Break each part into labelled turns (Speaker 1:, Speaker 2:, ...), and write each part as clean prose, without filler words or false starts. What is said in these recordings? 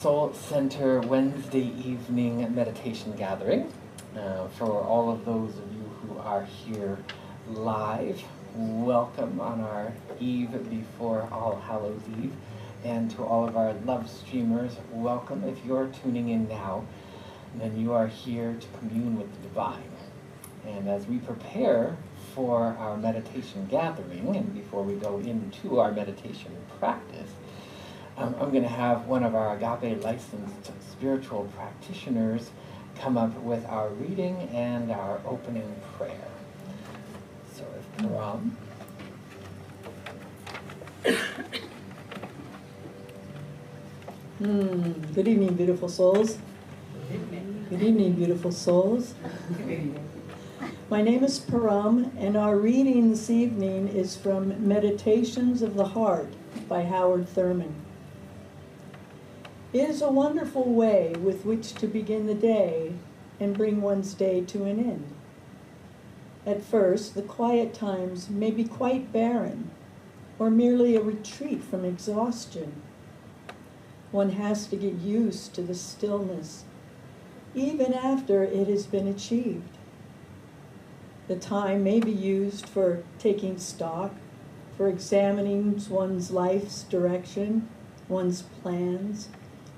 Speaker 1: Soul Center Wednesday evening meditation gathering. For all of those of you who are here live, welcome on our eve before All Hallows Eve. And to all of our love streamers, welcome. If you're tuning in now, then you are here to commune with the divine. And as we prepare for our meditation gathering, and before we go into our meditation practice, I'm going to have one of our Agape licensed spiritual practitioners come up with our reading and our opening prayer. So if Param.
Speaker 2: Good evening, beautiful souls. Good evening, beautiful souls. My name is Param, and our reading this evening is from Meditations of the Heart by Howard Thurman. It is a wonderful way with which to begin the day and bring one's day to an end. At first, the quiet times may be quite barren, or merely a retreat from exhaustion. One has to get used to the stillness, even after it has been achieved. The time may be used for taking stock, for examining one's life's direction, one's plans,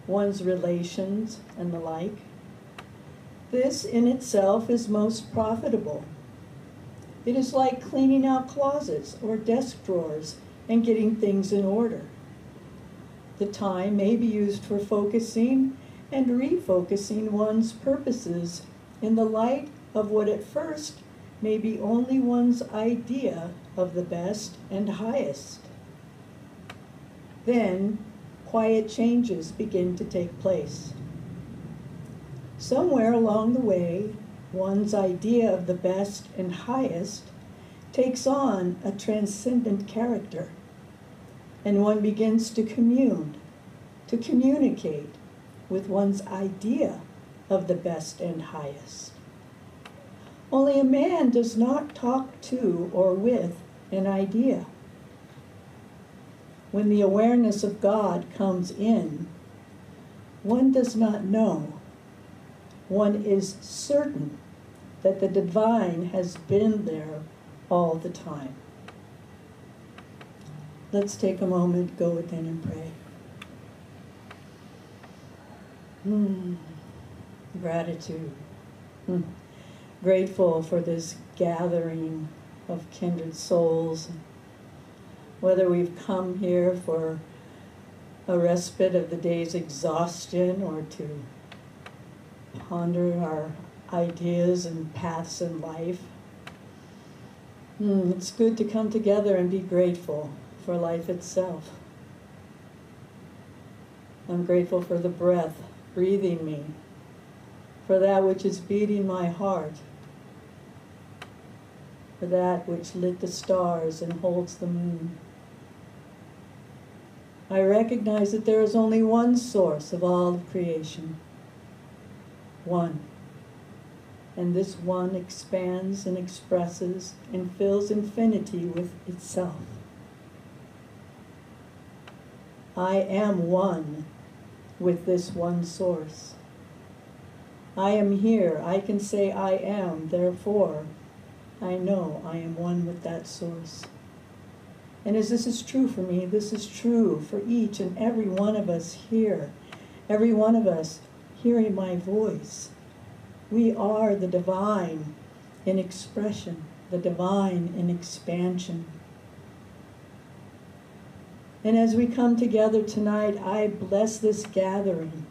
Speaker 2: one's relations, and the like. This in itself is most profitable. It is like cleaning out closets or desk drawers and getting things in order. The time may be used for focusing and refocusing one's purposes in the light of what at first may be only one's idea of the best and highest. Then, quiet changes begin to take place. Somewhere along the way, one's idea of the best and highest takes on a transcendent character, and one begins to communicate with one's idea of the best and highest. Only a man does not talk to or with an idea. When the awareness of God comes in, one does not know. One is certain that the divine has been there all the time. Let's take a moment, go within and pray. Gratitude. Grateful for this gathering of kindred souls. Whether we've come here for a respite of the day's exhaustion or to ponder our ideas and paths in life. It's good to come together and be grateful for life itself. I'm grateful for the breath breathing me, for that which is beating my heart, for that which lit the stars and holds the moon. I recognize that there is only one source of all of creation. One. And this one expands and expresses and fills infinity with itself. I am one with this one source. I am here. I can say I am, therefore, I know I am one with that source. And as this is true for me, this is true for each and every one of us here, every one of us hearing my voice. We are the divine in expression, the divine in expansion. And as we come together tonight, I bless this gathering.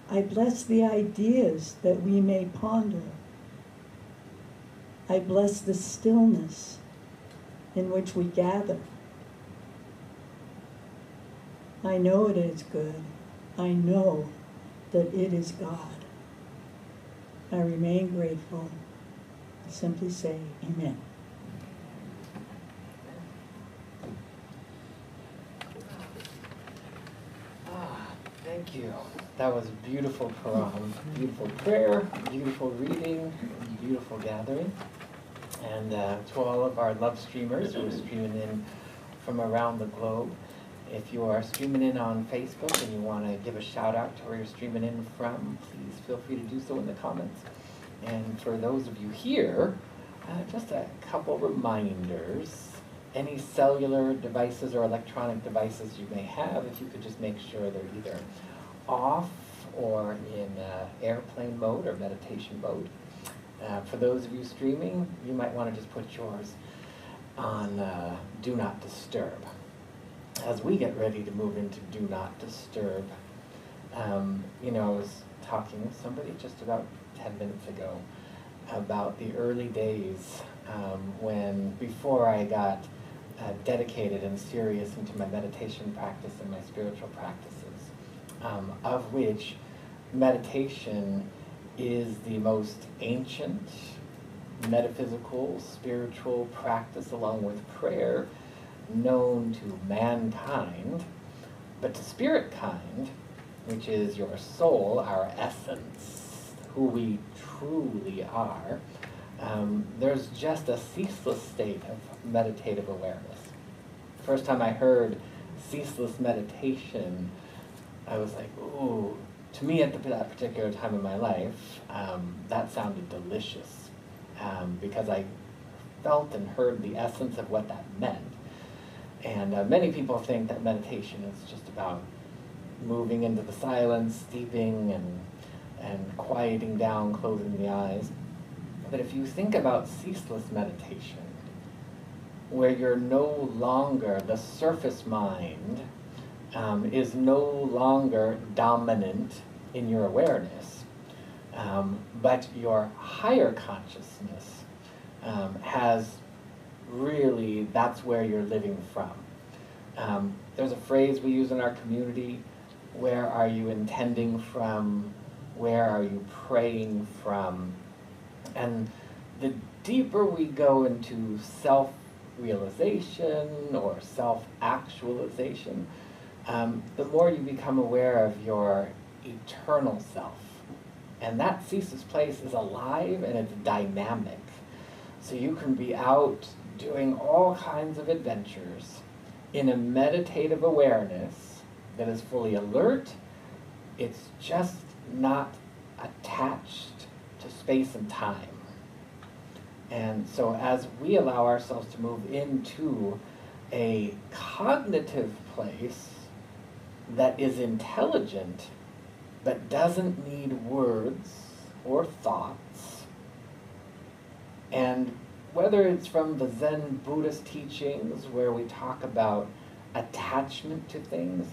Speaker 2: I bless the ideas that we may ponder. I bless the stillness in which we gather. I know it is good. I know that it is God. I remain grateful. I simply say amen.
Speaker 1: Thank you. That was beautiful, Param. Beautiful prayer, beautiful reading, beautiful gathering. And to all of our love streamers who are streaming in from around the globe, If you are streaming in on Facebook and you want to give a shout out to where you're streaming in from, please feel free to do so in the comments. And for those of you here, just a couple reminders. Any cellular devices or electronic devices you may have, if you could just make sure they're either off or in airplane mode or meditation mode. For those of you streaming, you might want to just put yours on Do Not Disturb. As we get ready to move into Do Not Disturb, you know, I was talking with somebody just about 10 minutes ago about the early days when, before I got dedicated and serious into my meditation practice and my spiritual practices, of which meditation is the most ancient metaphysical, spiritual practice, along with prayer, known to mankind. But to spirit kind, which is your soul, our essence, who we truly are, there's just a ceaseless state of meditative awareness. First time I heard ceaseless meditation, I was like, ooh, to me at that particular time in my life, that sounded delicious, because I felt and heard the essence of what that meant. And many people think that meditation is just about moving into the silence, steeping and quieting down, closing the eyes. But if you think about ceaseless meditation, where you're no longer, the surface mind is no longer dominant in your awareness, but your higher consciousness has really, that's where you're living from. There's a phrase we use in our community: where are you intending from? Where are you praying from? And the deeper we go into self-realization or self-actualization, the more you become aware of your eternal self. And that ceaseless place is alive and it's dynamic. So you can be out doing all kinds of adventures in a meditative awareness that is fully alert. It's just not attached to space and time. And so as we allow ourselves to move into a cognitive place that is intelligent but doesn't need words or thoughts, and whether it's from the Zen Buddhist teachings where we talk about attachment to things,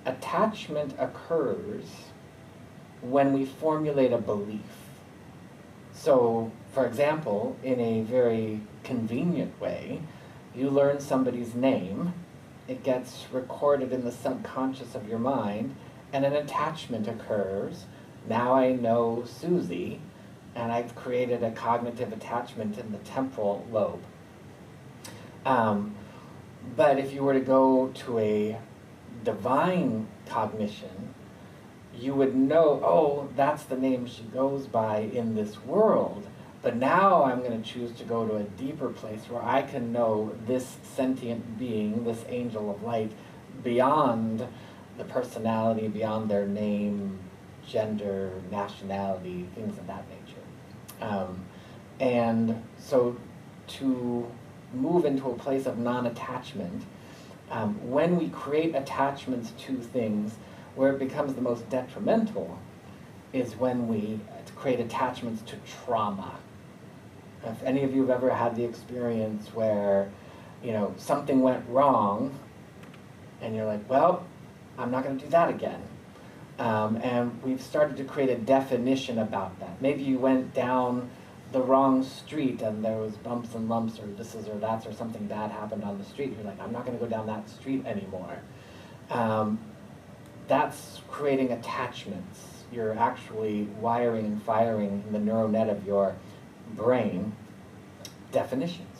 Speaker 1: attachment occurs when we formulate a belief. So, for example, in a very convenient way, you learn somebody's name, it gets recorded in the subconscious of your mind, and an attachment occurs. Now I know Susie, and I've created a cognitive attachment in the temporal lobe. But if you were to go to a divine cognition, you would know, oh, that's the name she goes by in this world. But now I'm going to choose to go to a deeper place where I can know this sentient being, this angel of light, beyond the personality, beyond their name, gender, nationality, things of that nature. And so to move into a place of non-attachment, when we create attachments to things, where it becomes the most detrimental is when we create attachments to trauma. If any of you have ever had the experience where, you know, something went wrong, and you're like, well, I'm not going to do that again. And we've started to create a definition about that. Maybe you went down the wrong street and there was bumps and lumps or this or that or something bad happened on the street. You're like, I'm not going to go down that street anymore. That's creating attachments. You're actually wiring and firing in the neural net of your brain definitions.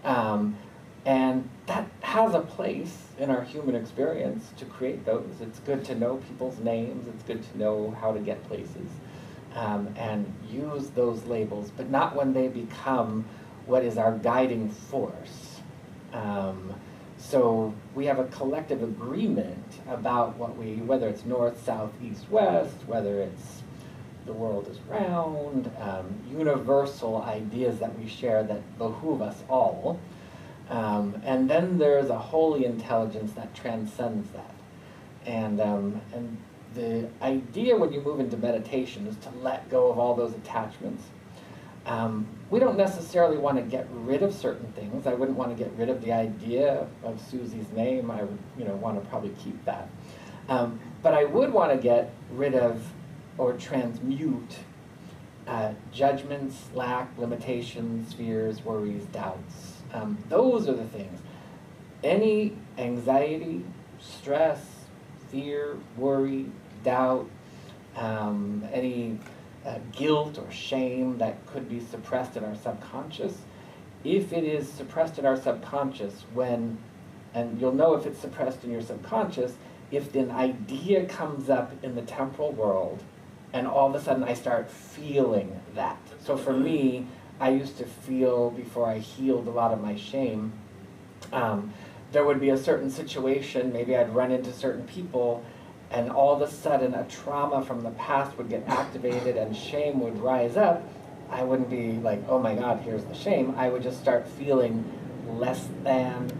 Speaker 1: And that has a place in our human experience to create those. It's good to know people's names. It's good to know how to get places and use those labels, but not when they become what is our guiding force. So we have a collective agreement about whether it's north, south, east, west, whether it's the world is round, universal ideas that we share that behoove us all. And then there's a holy intelligence that transcends that. And the idea when you move into meditation is to let go of all those attachments. We don't necessarily want to get rid of certain things. I wouldn't want to get rid of the idea of Susie's name. I would, want to probably keep that. But I would want to get rid of or transmute judgments, lack, limitations, fears, worries, doubts. Those are the things. Any anxiety, stress, fear, worry, doubt, any guilt or shame that could be suppressed in our subconscious, if it is suppressed in our subconscious and you'll know if it's suppressed in your subconscious, if an idea comes up in the temporal world and all of a sudden I start feeling that. So for me, I used to feel, before I healed a lot of my shame, there would be a certain situation, maybe I'd run into certain people, and all of a sudden a trauma from the past would get activated and shame would rise up. I wouldn't be like, oh my God, here's the shame. I would just start feeling less than.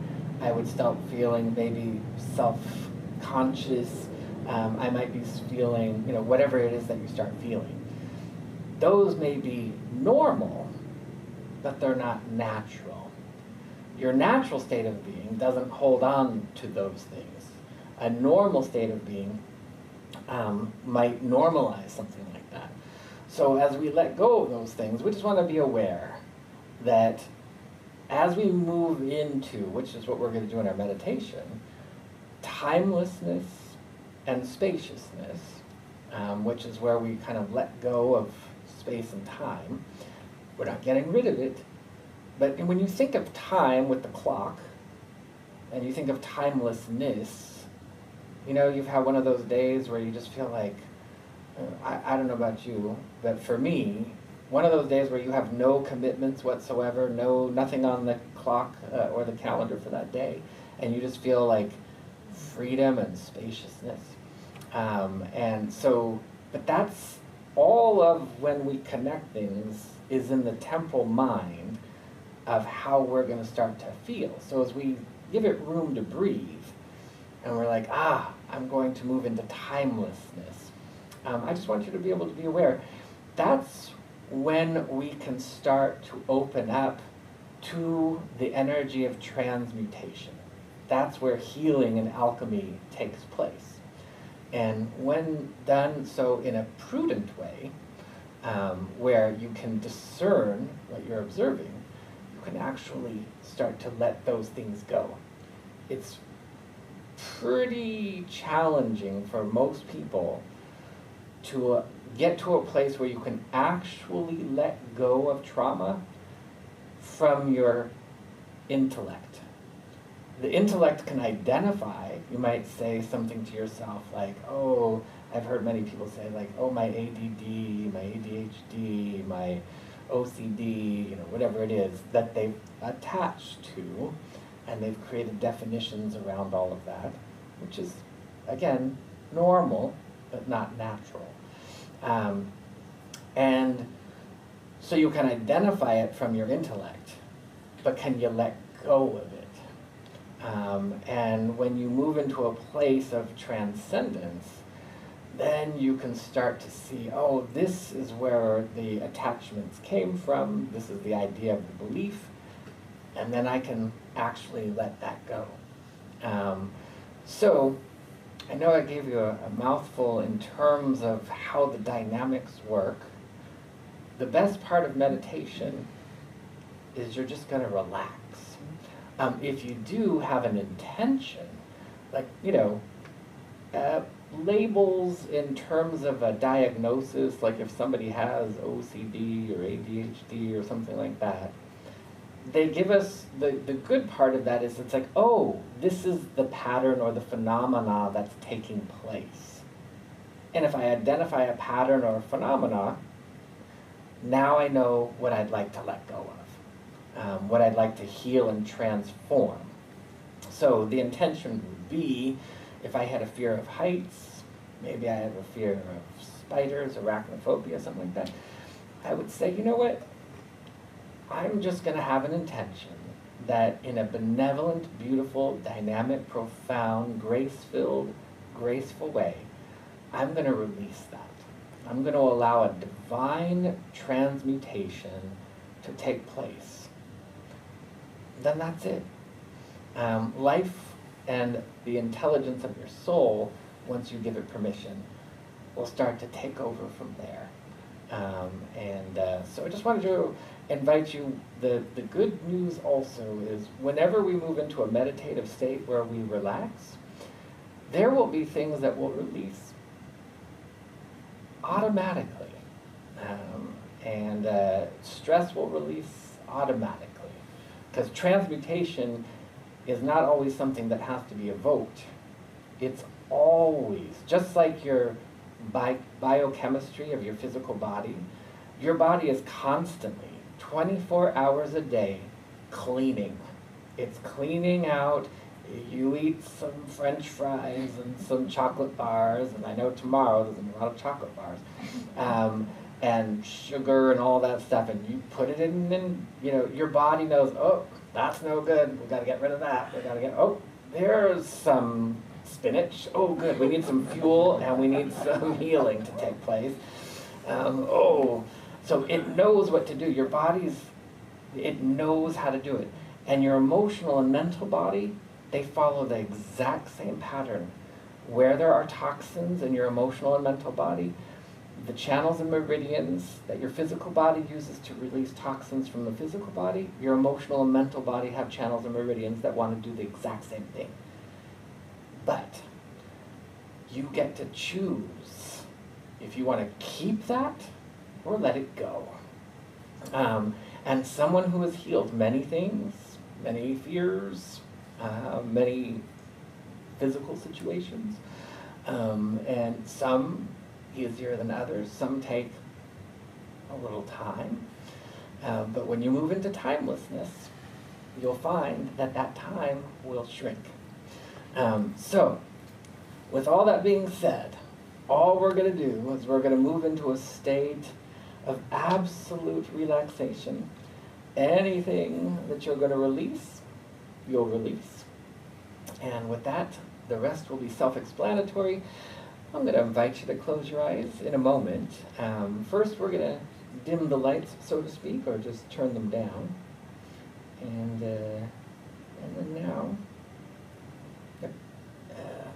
Speaker 1: I would start feeling maybe self-conscious. I might be feeling, whatever it is that you start feeling. Those may be normal, but they're not natural. Your natural state of being doesn't hold on to those things. A normal state of being might normalize something like that. So as we let go of those things, we just want to be aware that as we move into, which is what we're going to do in our meditation, timelessness and spaciousness, which is where we kind of let go of space and time. We're not getting rid of it, but when you think of time with the clock, and you think of timelessness, you've had one of those days where you just feel like, I don't know about you, but for me, one of those days where you have no commitments whatsoever, nothing on the clock or the calendar for that day, and you just feel like freedom and spaciousness. But that's all of when we connect things is in the temporal mind of how we're going to start to feel. So as we give it room to breathe, and we're like, I'm going to move into timelessness. I just want you to be able to be aware. That's when we can start to open up to the energy of transmutation. That's where healing and alchemy takes place. And when done so in a prudent way, where you can discern what you're observing, you can actually start to let those things go. It's pretty challenging for most people to get to a place where you can actually let go of trauma from your intellect. The intellect can identify. You might say something to yourself like, oh, I've heard many people say like, oh, my ADD, my ADHD, my OCD, whatever it is that they've attached to, and they've created definitions around all of that, which is, again, normal, but not natural. And so you can identify it from your intellect, but can you let go of it? And when you move into a place of transcendence, then you can start to see, oh, this is where the attachments came from, this is the idea of the belief, and then I can actually let that go. So I know I gave you a mouthful in terms of how the dynamics work. The best part of meditation is you're just going to relax. If you do have an intention, like, labels in terms of a diagnosis, like if somebody has OCD or ADHD or something like that, they give us, the good part of that is it's like, oh, this is the pattern or the phenomena that's taking place. And if I identify a pattern or a phenomena, now I know what I'd like to let go of, what I'd like to heal and transform. So the intention would be, if I had a fear of heights, maybe I have a fear of spiders, arachnophobia, something like that, I would say, you know what? I'm just going to have an intention that in a benevolent, beautiful, dynamic, profound, grace-filled, graceful way, I'm going to release that. I'm going to allow a divine transmutation to take place. Then that's it. Life and the intelligence of your soul, once you give it permission, will start to take over from there. So I just wanted to invite you, the good news also is whenever we move into a meditative state where we relax, there will be things that will release automatically. Stress will release automatically. Because transmutation is not always something that has to be evoked. It's always, just like your biochemistry of your physical body, your body is constantly, 24 hours a day, cleaning. It's cleaning out. You eat some French fries and some chocolate bars, and I know tomorrow there's a lot of chocolate bars, and sugar and all that stuff, and you put it in, and your body knows, oh, that's no good, we gotta get rid of that, oh, there's some spinach, oh good, we need some fuel, and we need some healing to take place. So it knows what to do. Your it knows how to do it. And your emotional and mental body, they follow the exact same pattern. Where there are toxins in your emotional and mental body, the channels and meridians that your physical body uses to release toxins from the physical body, your emotional and mental body have channels and meridians that want to do the exact same thing. But you get to choose if you want to keep that or let it go. And someone who has healed many things, many fears, many physical situations, and some easier than others, some take a little time. But when you move into timelessness, you'll find that that time will shrink. So, with all that being said, all we're going to do is we're going to move into a state of absolute relaxation. Anything that you're going to release, you'll release. And with that, the rest will be self-explanatory. I'm going to invite you to close your eyes in a moment. First, we're going to dim the lights, so to speak, or just turn them down. And then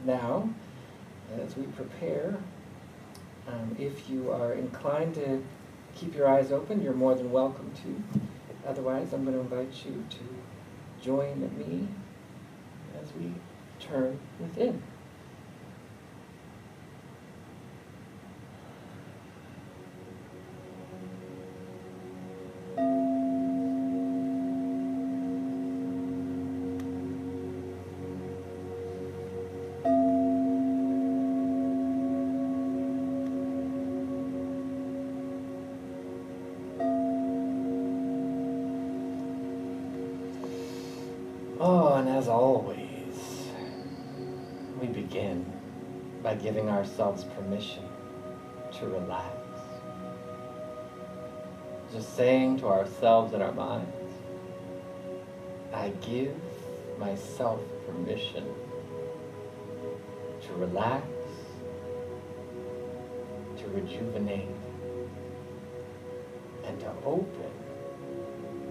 Speaker 1: now, as we prepare, if you are inclined to keep your eyes open, you're more than welcome to. Otherwise, I'm going to invite you to join me as we turn within. And as always, we begin by giving ourselves permission to relax. Just saying to ourselves in our minds, I give myself permission to relax, to rejuvenate, and to open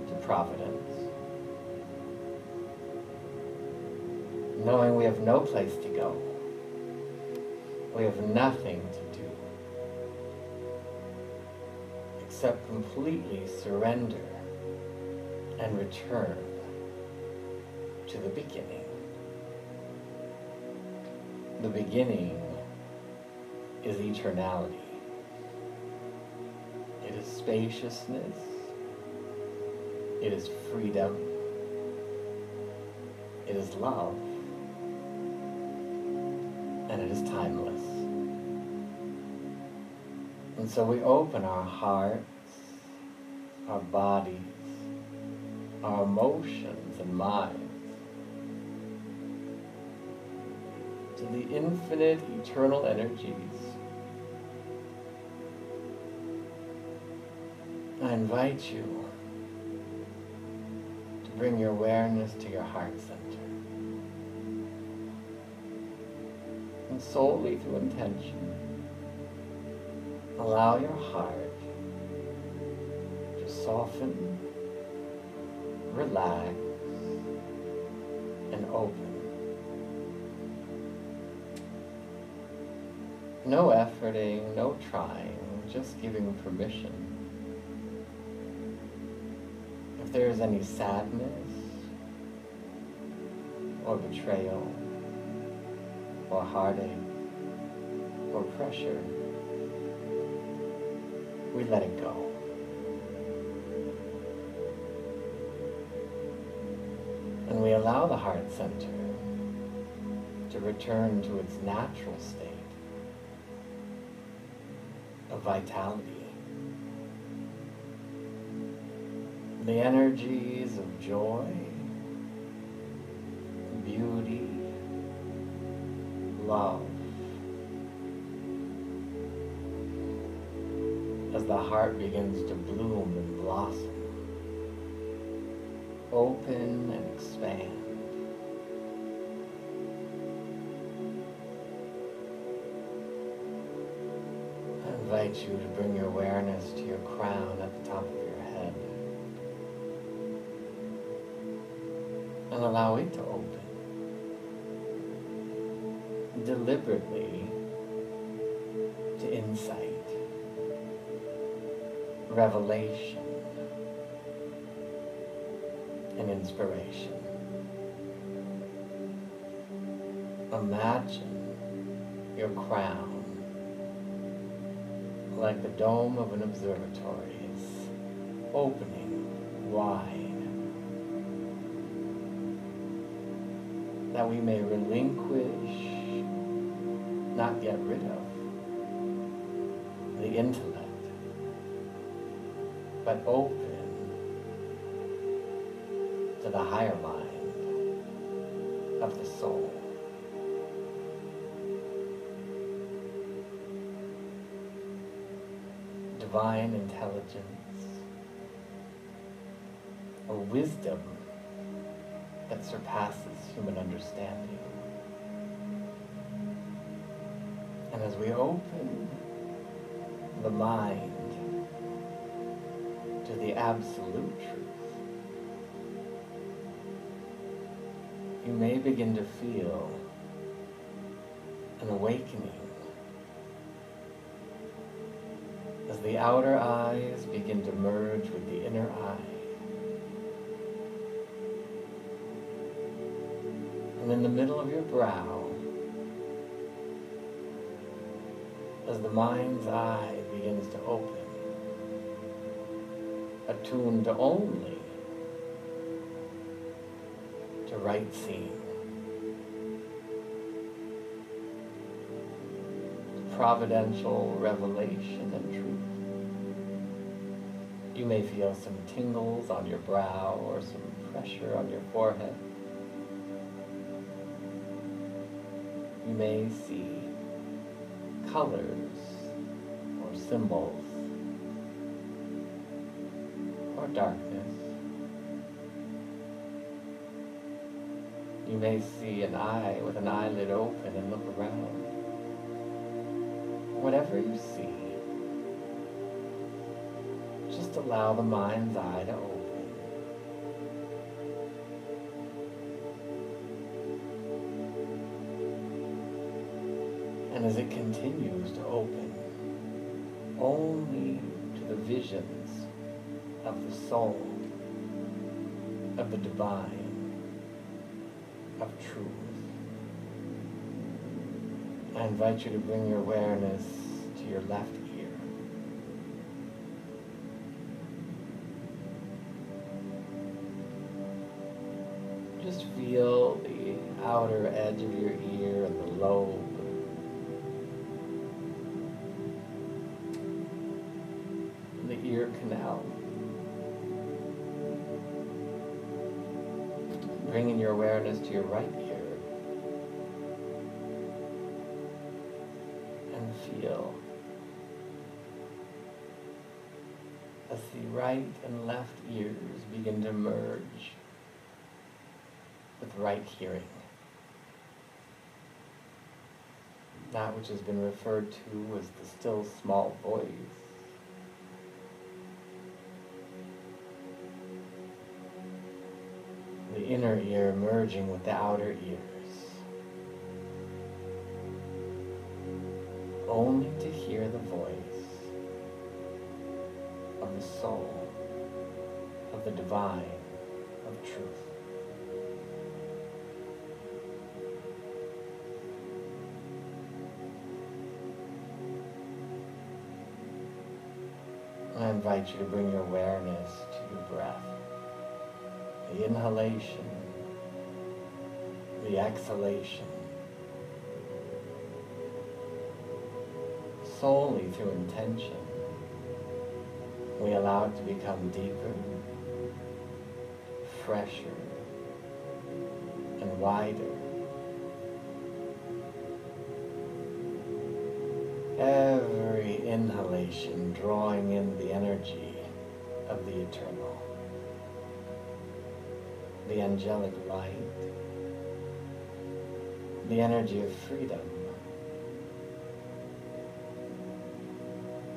Speaker 1: to providence. Knowing we have no place to go. We have nothing to do except completely surrender and return to the beginning. The beginning is eternality. It is spaciousness. It is freedom. It is love. And it is timeless. And so we open our hearts, our bodies, our emotions and minds to the infinite, eternal energies. I invite you to bring your awareness to your heart center. And solely through intention, allow your heart to soften, relax, and open. No efforting, no trying, just giving permission. If there is any sadness, or betrayal, or heartache, or pressure, we let it go. And we allow the heart center to return to its natural state of vitality. The energies of joy, beauty, love, as the heart begins to bloom and blossom, open and expand. I invite you to bring your awareness to your crown at the top of your head and allow it to open deliberately to insight, revelation, and inspiration. Imagine your crown like the dome of an observatory is opening wide, that we may relinquish, not get rid of, the intellect, but open to the higher mind of the soul. Divine intelligence, a wisdom that surpasses human understanding. And as we open the mind to the absolute truth, you may begin to feel an awakening as the outer eyes begin to merge with the inner eye. And in the middle of your brow, as the mind's eye begins to open, attuned only to right seeing, providential revelation and truth. You may feel some tingles on your brow or some pressure on your forehead. You may see colors or symbols or darkness. You may see an eye with an eyelid open and look around. Whatever you see, just allow the mind's eye to open. And as it continues to open, only to the visions of the soul, of the divine, of truth. I invite you to bring your awareness to your left ear. Just feel the outer edge of your ear and the lobe. The ear canal. Bringing your awareness to your right ear. still. As the right and left ears begin to merge with right hearing. That which has been referred to as the still small voice. The inner ear merging with the outer ears. Only to hear the voice of the soul, of the divine, of truth. I invite you to bring your awareness to your breath. The inhalation, the exhalation, solely through intention. We allow it to become deeper, fresher, and wider. Every inhalation drawing in the energy of the eternal, the angelic light, the energy of freedom,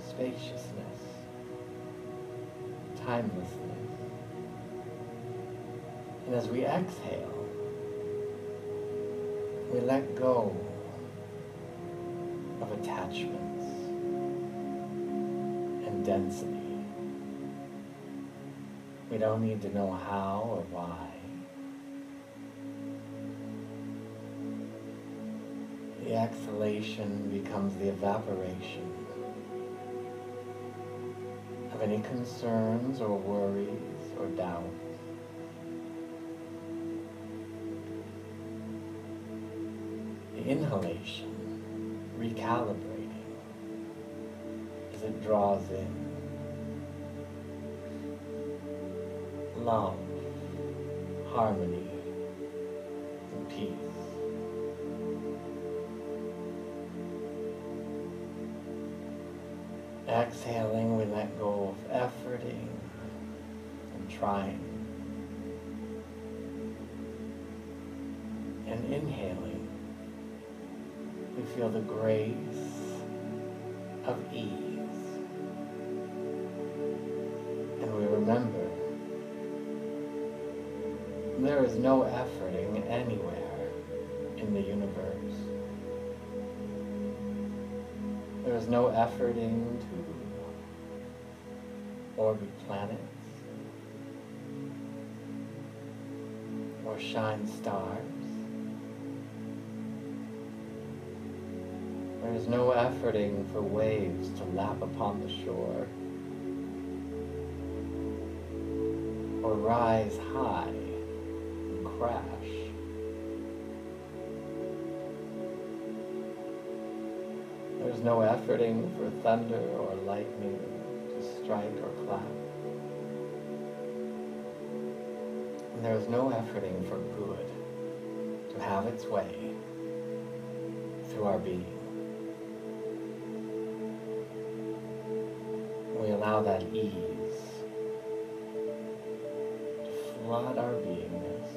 Speaker 1: spaciousness, timelessness. And as we exhale, we let go of attachments and density. We don't need to know how or why. The exhalation becomes the evaporation of any concerns or worries or doubts. The inhalation, recalibrating as it draws in love, harmony, and peace. Exhaling, we let go of efforting and trying. And inhaling, we feel the grace of ease. And we remember there is no efforting anywhere in the universe. There is no efforting to orbit planets or shine stars. There is no efforting for waves to lap upon the shore or rise high and crash. There's no efforting for thunder or lightning to strike or clap. And there is no efforting for good to have its way through our being. We allow that ease to flood our beingness.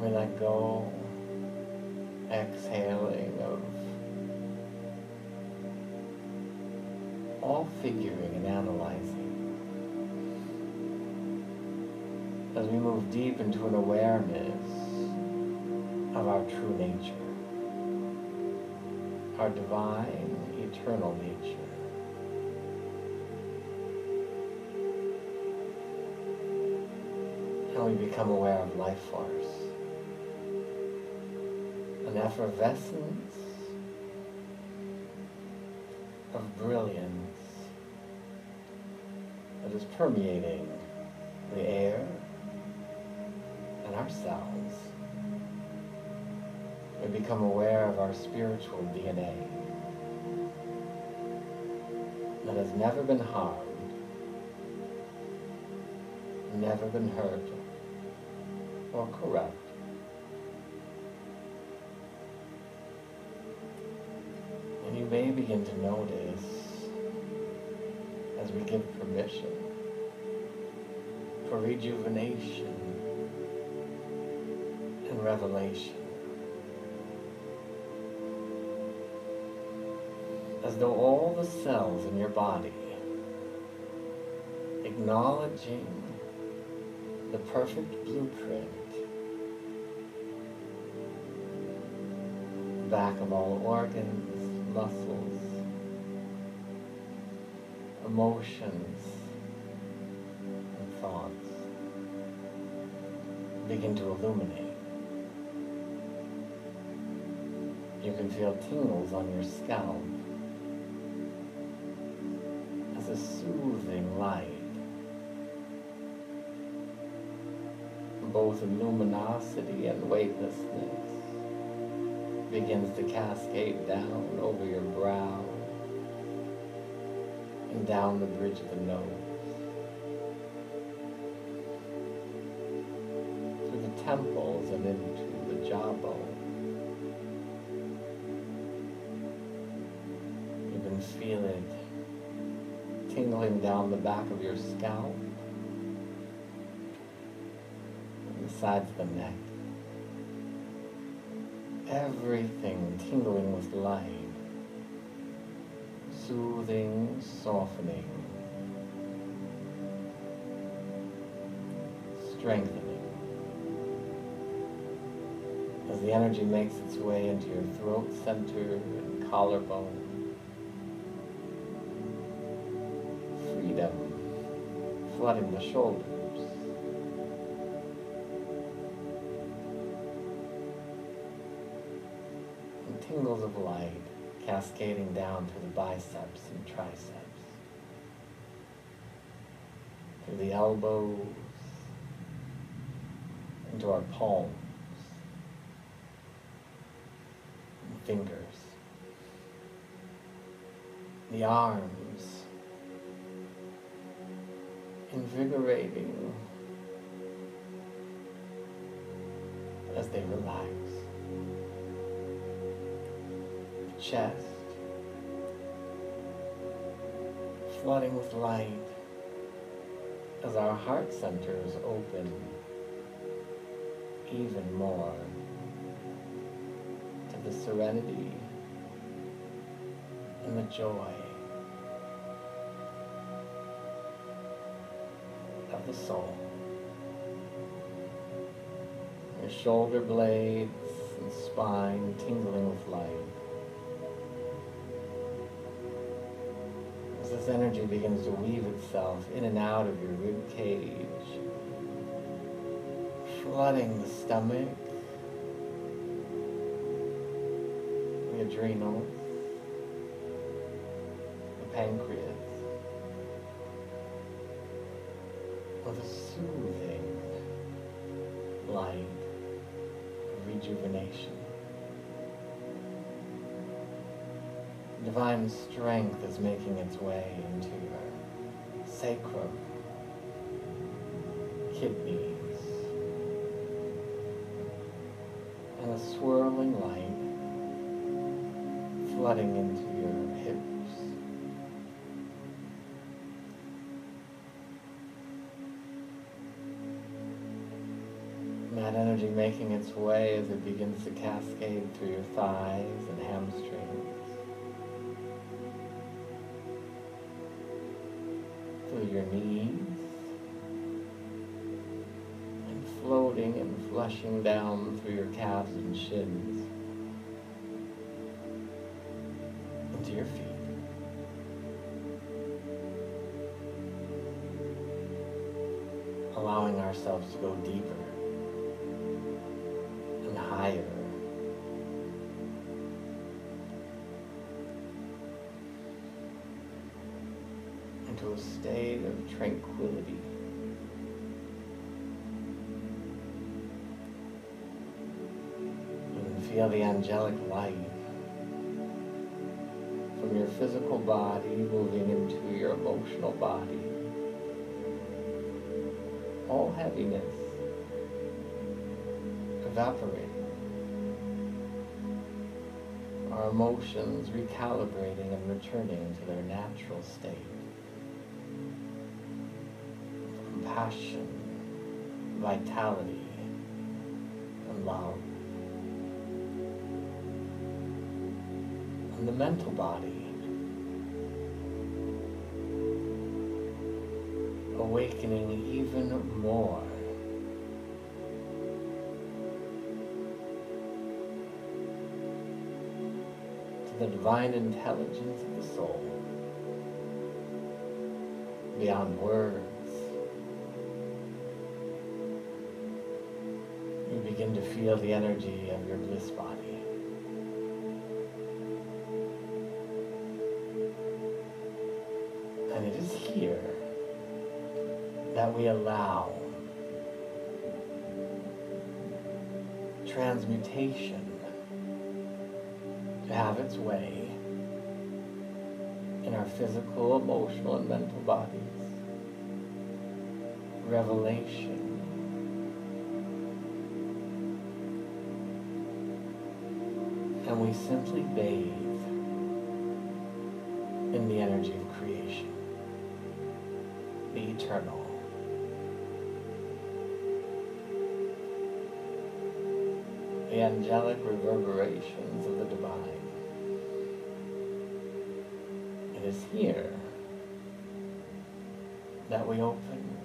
Speaker 1: We let go, exhaling of all figuring and analyzing. As we move deep into an awareness of our true nature, our divine, eternal nature. And we become aware of life force. An effervescence of brilliance that is permeating the air and our cells. We become aware of our spiritual DNA that has never been harmed, never been hurt, or corrupt. And you may begin to notice, as we give permission for rejuvenation and revelation, as though all the cells in your body acknowledging the perfect blueprint, back of all organs, muscles, emotions, and thoughts begin to illuminate. You can feel tingles on your scalp as a soothing light, both in luminosity and weightlessness, begins to cascade down over your brow and down the bridge of the nose, through the temples and into the jawbone. You can feel it tingling down the back of your scalp, and the sides of the neck. Everything tingling with light, soothing, softening, strengthening. As the energy makes its way into your throat center and collarbone, freedom flooding the shoulders. Tingles of light cascading down through the biceps and triceps, through the elbows, into our palms and fingers, the arms, invigorating as they relax. Chest, flooding with light as our heart centers open even more to the serenity and the joy of the soul. Your shoulder blades and spine tingling with light. As this energy begins to weave itself in and out of your rib cage, flooding the stomach, the adrenals, the pancreas, with a soothing light of rejuvenation. Divine strength is making its way into your sacrum, kidneys, and a swirling light flooding into your hips. And that energy making its way as it begins to cascade through your thighs and hamstrings, through your knees, and floating and flushing down through your calves and shins into your feet. Allowing ourselves to go deeper and higher, into a state of tranquility. You can feel the angelic light from your physical body moving into your emotional body. All heaviness evaporating, our emotions recalibrating and returning to their natural state. Compassion, vitality, and love. And the mental body, awakening even more. To the divine intelligence of the soul, beyond words. You begin to feel the energy of your bliss body. And it is here that we allow transmutation to have its way in our physical, emotional, and mental bodies. Revelation. And we simply bathe in the energy of creation, the eternal. The angelic reverberations of the divine. It is here that we open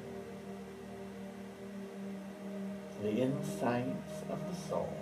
Speaker 1: to the insights of the soul.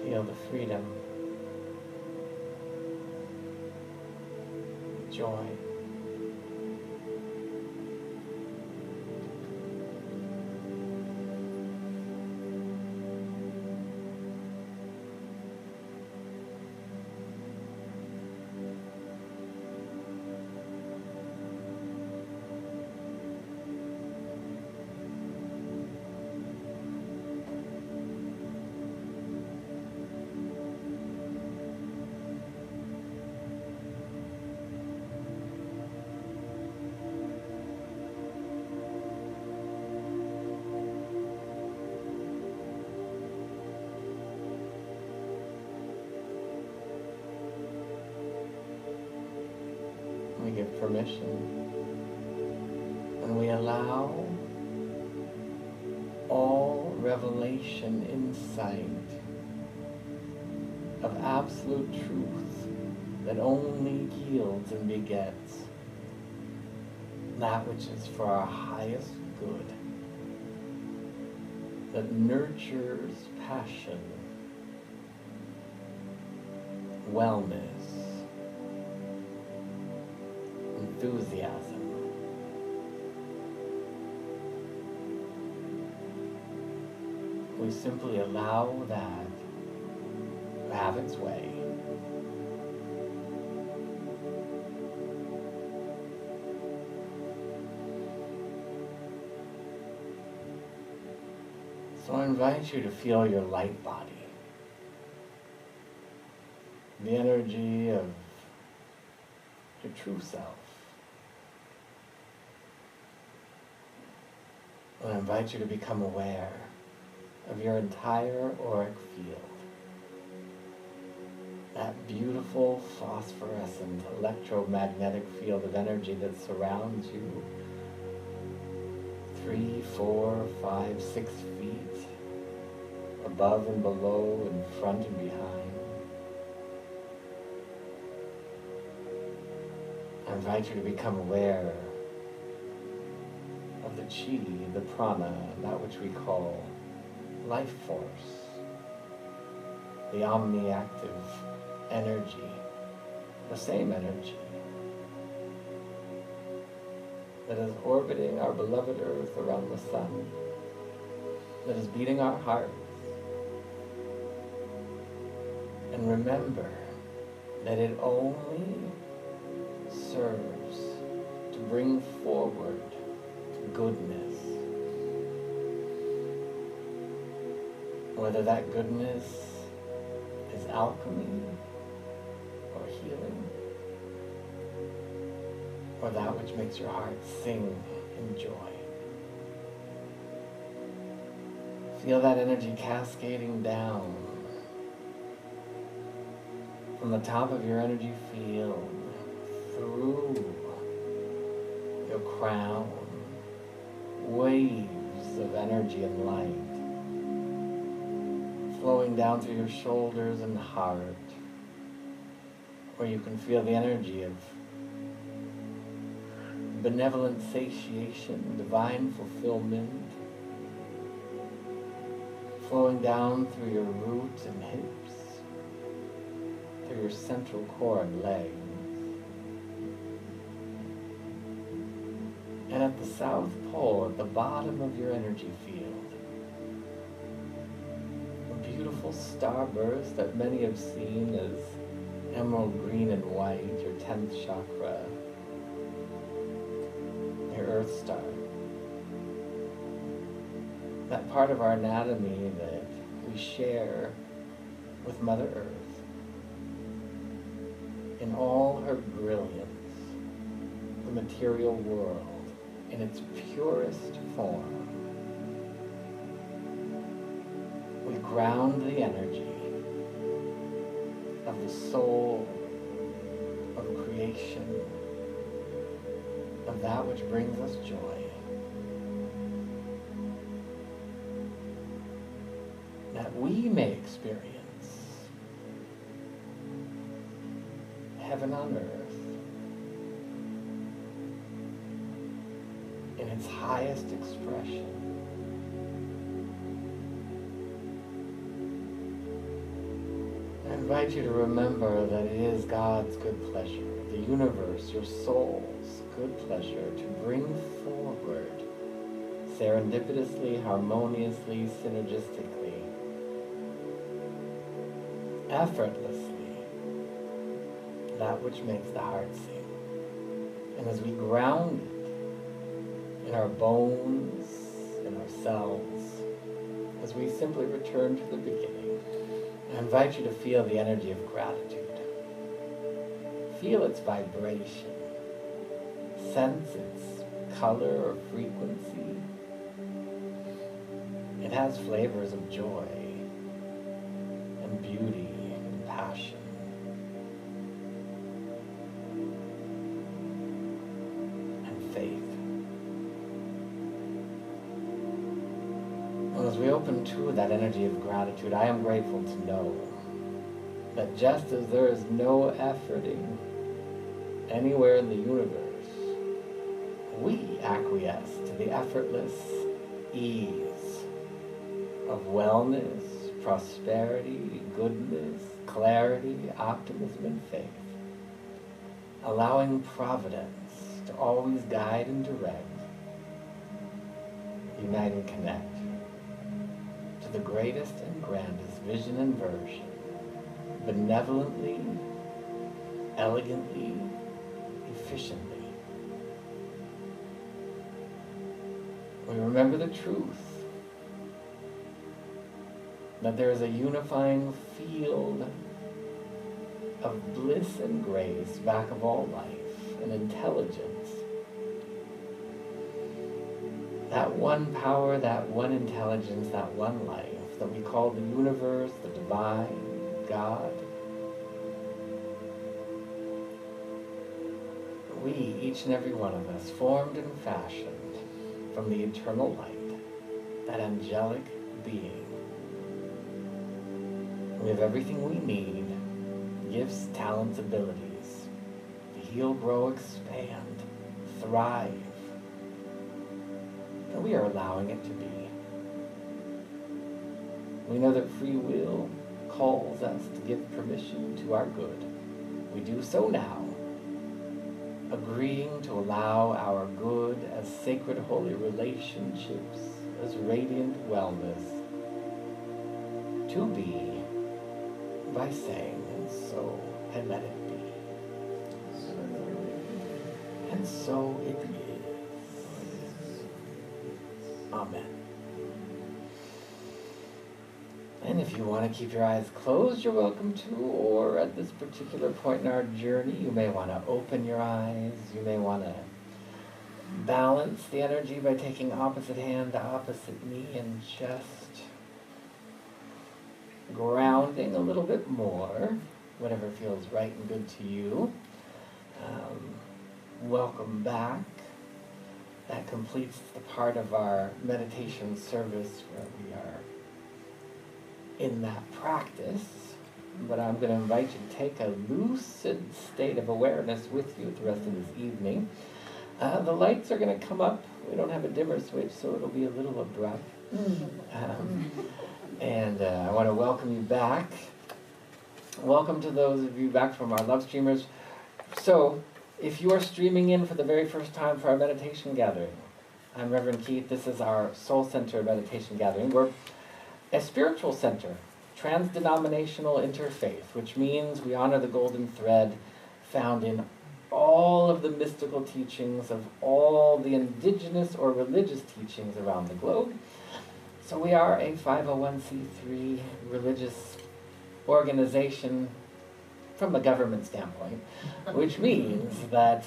Speaker 1: Feel the freedom, joy, we give permission, and we allow all revelation, insight of absolute truth that only yields and begets that which is for our highest good, that nurtures passion, wellness, enthusiasm. We simply allow that to have its way. So I invite you to feel your light body, the energy of your true self. I invite you to become aware of your entire auric field, that beautiful phosphorescent electromagnetic field of energy that surrounds you 3, 4, 5, 6 feet above and below, in front and behind. I invite you to become aware of the chi, the prana, that which we call life force, the omni-active energy, the same energy that is orbiting our beloved Earth around the sun, that is beating our hearts. And remember that it only serves to bring forward goodness. Whether that goodness is alchemy or healing, or that which makes your heart sing in joy. Feel that energy cascading down from the top of your energy field through your crown, waves of energy and light flowing down through your shoulders and heart, where you can feel the energy of benevolent satiation, divine fulfillment, flowing down through your roots and hips, through your central core and legs. And at the South Pole, at the bottom of your energy field, a beautiful starburst that many have seen as emerald green and white, your 10th chakra, your Earth Star. That part of our anatomy that we share with Mother Earth in all her brilliance, the material world in its purest form. We ground the energy of the soul of creation, of that which brings us joy, that we may experience heaven on earth in its highest expression. I invite you to remember that it is God's good pleasure, the universe, your soul's good pleasure, to bring forward serendipitously, harmoniously, synergistically, effortlessly, that which makes the heart sing. And as we ground it in our bones, in our cells, as we simply return to the beginning, I invite you to feel the energy of gratitude. Feel its vibration. Sense its color or frequency. It has flavors of joy and beauty and passion. And faith. And as we open to that energy of gratitude, I am grateful to know that just as there is no efforting anywhere in the universe, we acquiesce to the effortless ease of wellness, prosperity, goodness, clarity, optimism, and faith, allowing providence to always guide and direct, unite and connect to the greatest and grandest vision and version, benevolently, elegantly, efficiently. We remember the truth that there is a unifying field of bliss and grace back of all life and intelligence. That one power, that one intelligence, that one life that we call the universe, the divine, God. We, each and every one of us, formed and fashioned from the eternal light, that angelic being. We have everything we need, gifts, talents, abilities, to heal, grow, expand, thrive. And we are allowing it to be. We know that free will calls us to give permission to our good. We do so now, agreeing to allow our good as sacred holy relationships, as radiant wellness, to be by saying, and so, and let it be. And so it is. Amen. And if you want to keep your eyes closed, you're welcome to, or at this particular point in our journey, you may want to open your eyes, you may want to balance the energy by taking opposite hand to opposite knee and just grounding a little bit more, whatever feels right and good to you. Welcome back. That completes the part of our meditation service where we are in that practice, but I'm going to invite you to take a lucid state of awareness with you the rest of this evening. The lights are going to come up. We don't have a dimmer switch, so it'll be a little abrupt. And I want to welcome you back. Welcome to those of you back from our love streamers. So, if you are streaming in for the very first time for our meditation gathering, I'm Reverend Keith. This is our Soul Center meditation gathering. We're a spiritual center, trans-denominational interfaith, which means we honor the golden thread found in all of the mystical teachings of all the indigenous or religious teachings around the globe. So we are a 501c3 religious organization from a government standpoint, which means that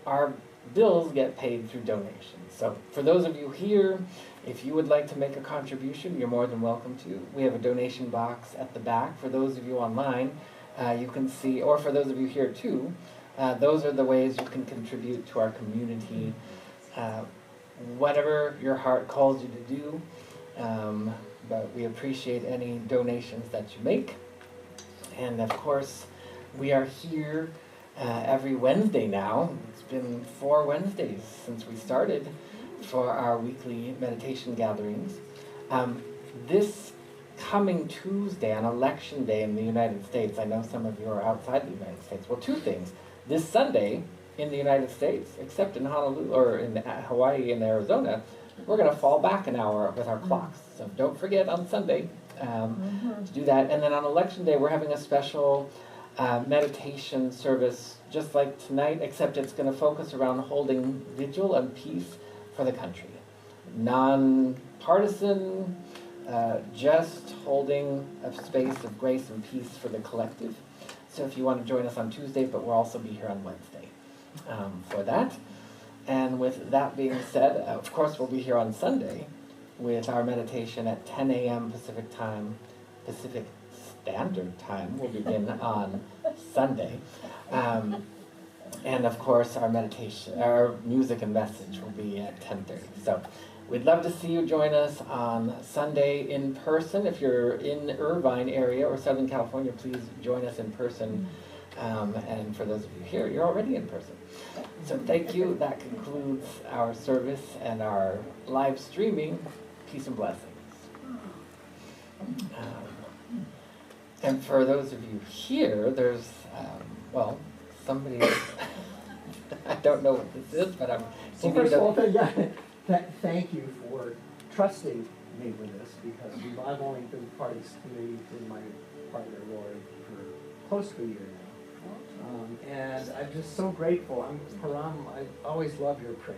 Speaker 1: our bills get paid through donations. So for those of you here, if you would like to make a contribution, you're more than welcome to. We have a donation box at the back. For those of you online, you can see, or for those of you here too, those are the ways you can contribute to our community, whatever your heart calls you to do. But we appreciate any donations that you make. And of course, we are here every Wednesday now. It's been 4 Wednesdays since we started for our weekly meditation gatherings. This coming Tuesday, on Election Day in the United States, I know some of you are outside the United States. Well, 2 things. This Sunday in the United States, except in Honolulu or in Hawaii and Arizona, we're going to fall back an hour with our clocks. So don't forget on Sunday to do that. And then on Election Day, we're having a special meditation service just like tonight, except it's going to focus around holding vigil and peace for the country. Non-partisan, just holding a space of grace and peace for the collective. So if you want to join us on Tuesday, but we'll also be here on Wednesday for that. And with that being said, of course, we'll be here on Sunday with our meditation at 10 a.m. Pacific Standard Time. We'll begin on Sunday. And of course, our meditation, our music and message will be at 10:30. So we'd love to see you join us on Sunday in person. If you're in the Irvine area or Southern California, please join us in person. And for those of you here, you're already in person. So thank you. That concludes our service and our live streaming. Peace and blessings. And for those of you here, there's, somebody, I don't know what this is, but I'm...
Speaker 3: Well, first of all, thank you for trusting me with this, because I've only been part of this committee in my partner Lori for close to a year now. And I'm just so grateful. Param, I always love your prayer.